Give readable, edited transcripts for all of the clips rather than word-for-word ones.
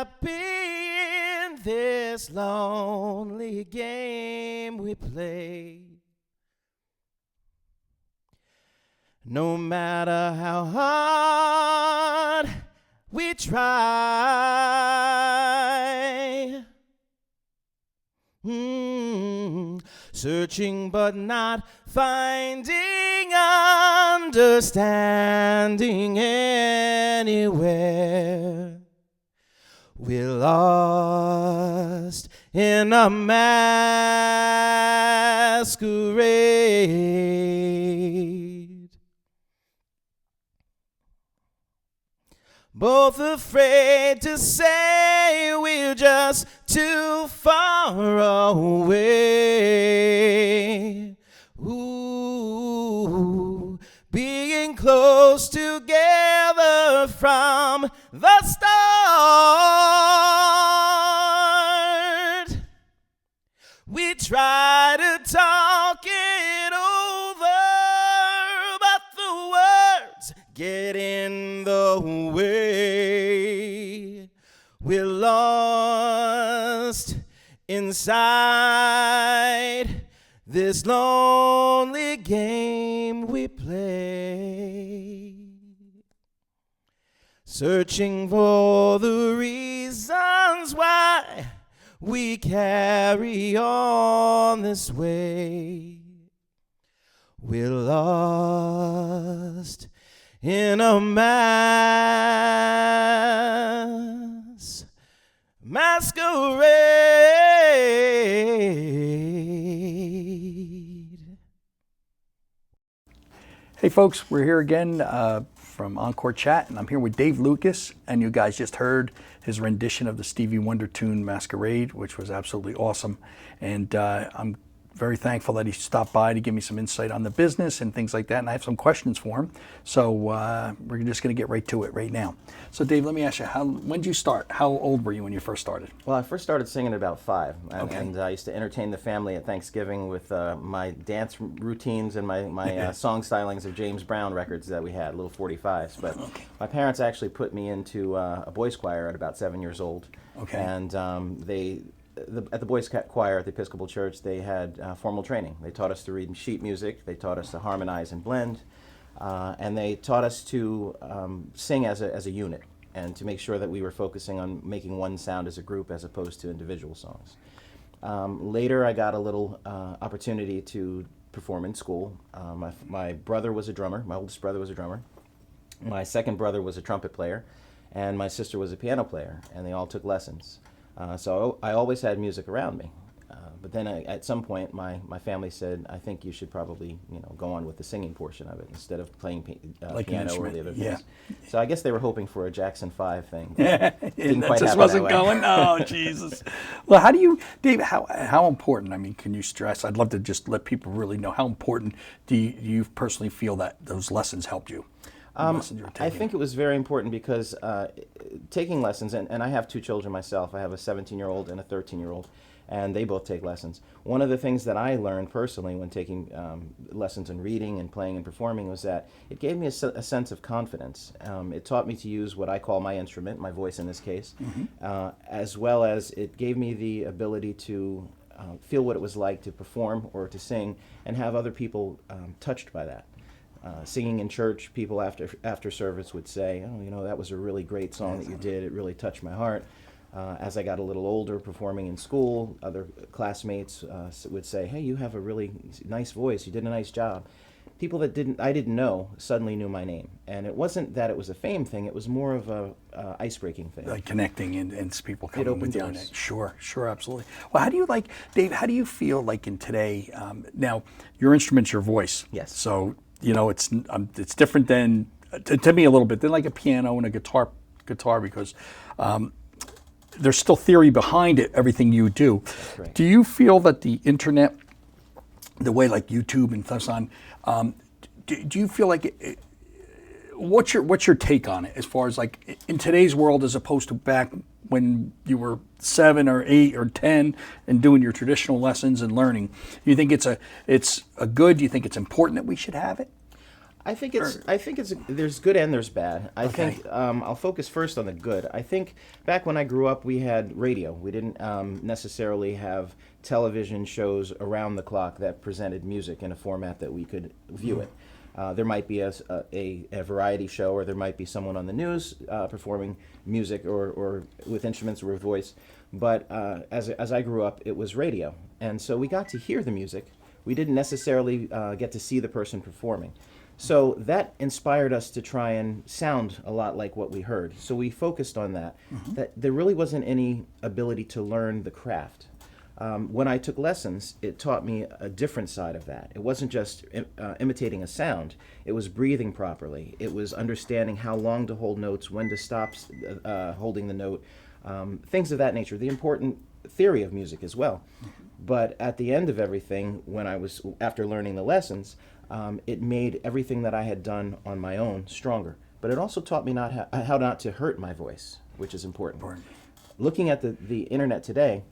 happy in this lonely game we play. No matter how hard we try, searching but not finding understanding anywhere. We're lost in a masquerade, both afraid to say we're just too far away. Ooh, being close together from the start. We try to talk it over, but the words get in the way. We're lost inside this lonely game we play, searching for the reasons why we carry on this way. We're lost in a masquerade. Hey folks, we're here again from Encore Chat, and I'm here with Dave Lucas, and you guys just heard his rendition of the Stevie Wonder tune Masquerade, which was absolutely awesome. And I'm very thankful that he stopped by to give me some insight on the business and things like that, and I have some questions for him. So we're just going to get right to it right now. So Dave, let me ask you, when did you start? How old were you when you first started? Well, I first started singing at about 5, Okay. and I used to entertain the family at Thanksgiving with my dance routines and my song stylings of James Brown records that we had, little 45s. But my parents actually put me into a boys' choir at about 7 years old. Okay. And at the boys' choir at the Episcopal Church, they had formal training. They taught us to read sheet music, they taught us to harmonize and blend, and they taught us to sing as a unit, and to make sure that we were focusing on making one sound as a group as opposed to individual songs. Later, I got a little opportunity to perform in school. My brother was a drummer, my oldest brother was a drummer. My second brother was a trumpet player, and my sister was a piano player, and they all took lessons. So I always had music around me. But then at some point, my family said, I think you should probably go on with the singing portion of it instead of playing Like piano or the other things. Yeah. So I guess they were hoping for a Jackson 5 thing. That Didn't quite just happen wasn't that way. going. Oh, Jesus. Well, how do you, Dave? How important? I mean, can you stress? I'd love to just let people really know how important do you personally feel that those lessons helped you. I think it was very important because taking lessons, and I have 2 children myself. I have a 17-year-old and a 13-year-old, and they both take lessons. One of the things that I learned personally when taking lessons in reading and playing and performing was that it gave me a sense of confidence. It taught me to use what I call my instrument, my voice in this case, as well as it gave me the ability to feel what it was like to perform or to sing and have other people touched by that. Singing in church, people after service would say, oh, that was a really great song that you did. It really touched my heart. As I got a little older, performing in school, other classmates would say, hey, you have a really nice voice. You did a nice job. People that I didn't know suddenly knew my name. And it wasn't that it was a fame thing. It was more of a ice-breaking thing. Like connecting and people coming with you. Sure, absolutely. Well, how do you Dave, how do you feel like in today, now, your instrument's your voice. Yes. So, it's different than, to me a little bit, than like a piano and a guitar because there's still theory behind it, everything you do. That's right. Do you feel that the internet, the way like YouTube and stuff on, do you feel like what's your take on it as far as like in today's world as opposed to back when you were 7 or 8 or 10 and doing your traditional lessons and learning? Do you think it's a good? Do you think it's important that we should have it? There's good and there's bad. I Okay. think I'll focus first on the good. I think back when I grew up, we had radio. We didn't necessarily have television shows around the clock that presented music in a format that we could view it. There might be a variety show, or there might be someone on the news performing music or with instruments or with voice. But as I grew up, it was radio. And so we got to hear the music. We didn't necessarily get to see the person performing. So that inspired us to try and sound a lot like what we heard. So we focused on that. That there really wasn't any ability to learn the craft. When I took lessons, it taught me a different side of that. It wasn't just imitating a sound. It was breathing properly. It was understanding how long to hold notes, when to stop holding the note, things of that nature. The important theory of music as well. But at the end of everything, after learning the lessons, it made everything that I had done on my own stronger. But it also taught me how not to hurt my voice, which is important. Looking at the internet today,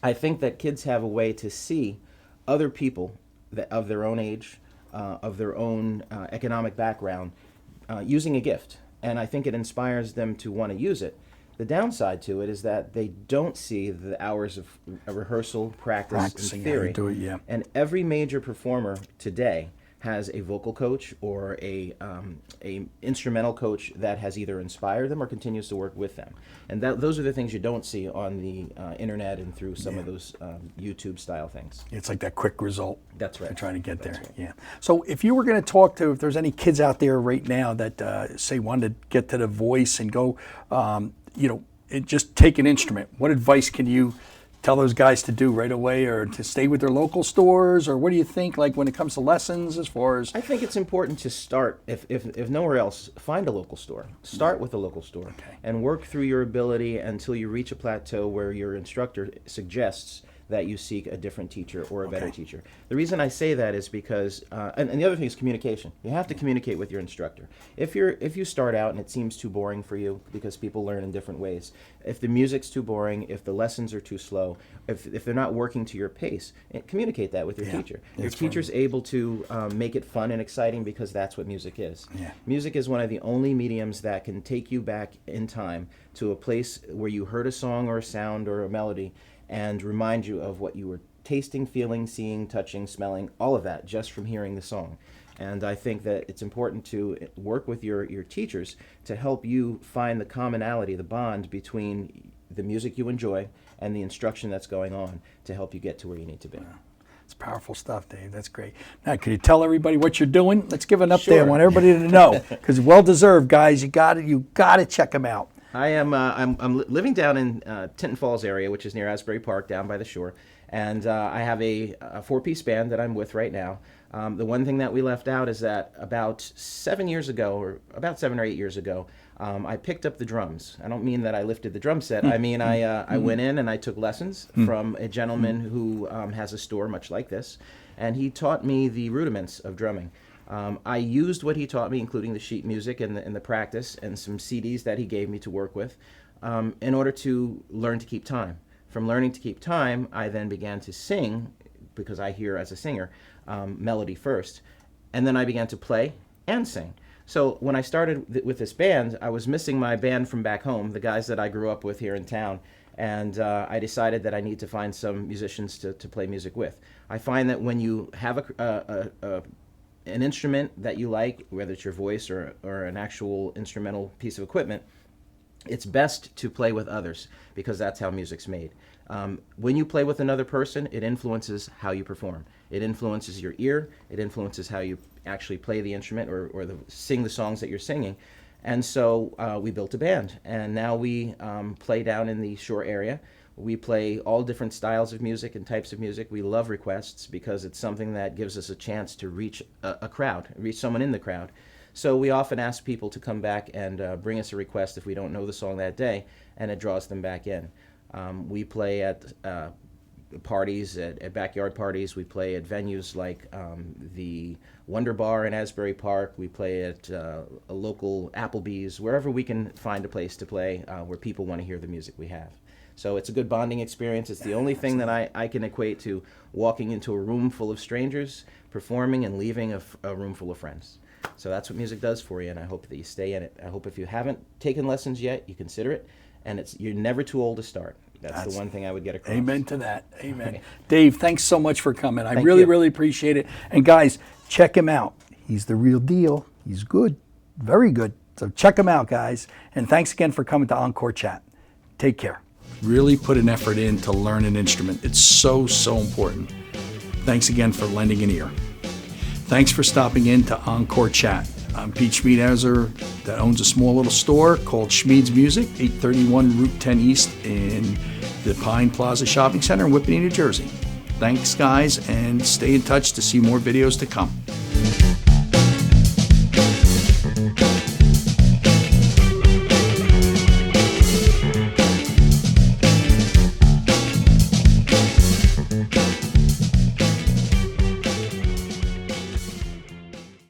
I think that kids have a way to see other people of their own age, of their own economic background, using a gift. And I think it inspires them to want to use it. The downside to it is that they don't see the hours of rehearsal, practice, and theory. How to do it, yeah. And every major performer today has a vocal coach or a instrumental coach that has either inspired them or continues to work with them. And those are the things you don't see on the internet and through some of those YouTube style things. It's like that quick result. That's right. They're trying to get there. Right. Yeah. So if you were going to talk to, if there's any kids out there right now that say wanted to get to the voice and go, just take an instrument, what advice can you tell those guys to do right away, or to stay with their local stores, or what do you think, like when it comes to lessons, as far as? I think it's important to start, if nowhere else, find a local store. Start with a local store and work through your ability until you reach a plateau where your instructor suggests that you seek a different teacher or a better teacher. The reason I say that is because, and the other thing is communication. You have to communicate with your instructor. If you start out and it seems too boring for you, because people learn in different ways, if the music's too boring, if the lessons are too slow, if they're not working to your pace, communicate that with your teacher. Your teacher's able to make it fun and exciting, because that's what music is. Yeah. Music is one of the only mediums that can take you back in time to a place where you heard a song or a sound or a melody and remind you of what you were tasting, feeling, seeing, touching, smelling, all of that just from hearing the song. And I think that it's important to work with your teachers to help you find the commonality, the bond between the music you enjoy and the instruction that's going on to help you get to where you need to be. Yeah. It's powerful stuff, Dave. That's great. Now, could you tell everybody what you're doing? Let's give an update. Sure. I want everybody to know, because well deserved, guys. You got to check them out. I am. I'm living down in Tinton Falls area, which is near Asbury Park, down by the shore, and I have a four-piece band that I'm with right now. The one thing that we left out is that about 7 years ago, or about 7 or 8 years ago, I picked up the drums. I don't mean that I lifted the drum set. I mean I went in and I took lessons from a gentleman who has a store much like this, and he taught me the rudiments of drumming. I used what he taught me, including the sheet music and the practice and some CDs that he gave me to work with, in order to learn to keep time. From learning to keep time, I then began to sing, because I hear as a singer, melody first, and then I began to play and sing. So when I started with this band, I was missing my band from back home, the guys that I grew up with here in town, and I decided that I need to find some musicians to play music with. I find that when you have an instrument that you like, whether it's your voice or an actual instrumental piece of equipment, it's best to play with others, because that's how music's made. When you play with another person, it influences how you perform. It influences your ear. It influences how you actually play the instrument or sing the songs that you're singing. And so we built a band, and now we play down in the shore area. We play all different styles of music and types of music. We love requests, because it's something that gives us a chance to reach a crowd, reach someone in the crowd. So we often ask people to come back and bring us a request if we don't know the song that day, and it draws them back in. We play at parties, at backyard parties. We play at venues like the Wonder Bar in Asbury Park. We play at a local Applebee's, wherever we can find a place to play where people want to hear the music we have. So it's a good bonding experience. It's the only thing that I can equate to walking into a room full of strangers, performing, and leaving a room full of friends. So that's what music does for you, and I hope that you stay in it. I hope if you haven't taken lessons yet, you consider it, and you're never too old to start. That's the one thing I would get across. Amen to that. Amen. Dave, thanks so much for coming. I Thank really, you. really appreciate it. And guys, check him out. He's the real deal. He's good. Very good. So check him out, guys. And thanks again for coming to Encore Chat. Take care. Really put an effort in to learn an instrument. It's so, so important. Thanks again for lending an ear. Thanks for stopping in to Encore Chat. I'm Pete Schmeeds, that owns a small little store called Schmeeds Music, 831 Route 10 East in the Pine Plaza Shopping Center in Whippany, New Jersey. Thanks, guys, and stay in touch to see more videos to come.